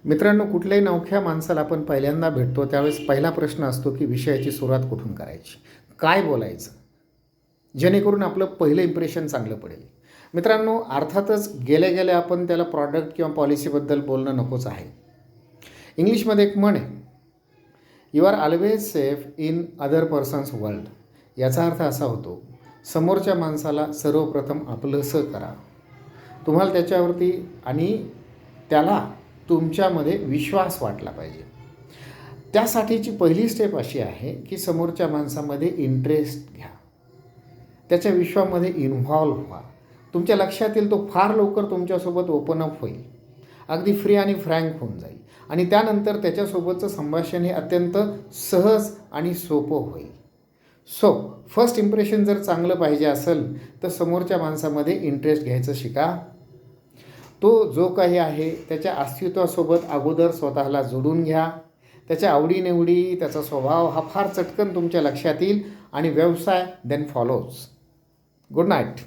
मित्रांनो, कुठल्याही नवख्या माणसाला आपण पहिल्यांदा भेटतो त्यावेळेस पहिला प्रश्न असतो की विषयाची सुरुवात कुठून करायची, काय बोलायचं, जेणेकरून आपलं पहिलं इम्प्रेशन चांगलं पडेल. मित्रांनो, अर्थातच गेल्या गेल्या आपण त्याला प्रॉडक्ट किंवा पॉलिसीबद्दल बोलणं नकोच आहे. इंग्लिशमध्ये एक म्हण आहे, you are always safe in other persons world. याचा अर्थ असा होतो, समोरच्या माणसाला सर्वप्रथम आपलंसं करा. तुम्हाला त्याच्यावरती आणि त्याला तुमच्यामध्ये विश्वास वाटला पाहिजे. त्यासाठीची पहिली स्टेप अशी आहे की समोरच्या माणसामध्ये इंटरेस्ट घ्या, त्याच्या विश्वामध्ये इन्व्हॉल्व व्हा. तुमच्या लक्षात येईल तो फार लवकर तुमच्यासोबत ओपन अप होईल, अगदी फ्री आणि फ्रँक होऊन जाईल आणि त्यानंतर त्याच्यासोबतचं संभाषण हे अत्यंत सहज आणि सोपं होईल. सो फर्स्ट इम्प्रेशन जर चांगलं पाहिजे असेल तर समोरच्या माणसामध्ये इंटरेस्ट घ्यायचं शिका. तो जो काही आहे त्याच्या अस्तित्वासोबत अगोदर स्वतःला जोडून घ्या. त्याच्या आवडीनिवडी, त्याचा स्वभाव हा फार चटकन तुमच्या लक्षात येईल आणि व्यवसाय देन फॉलोज. Good night.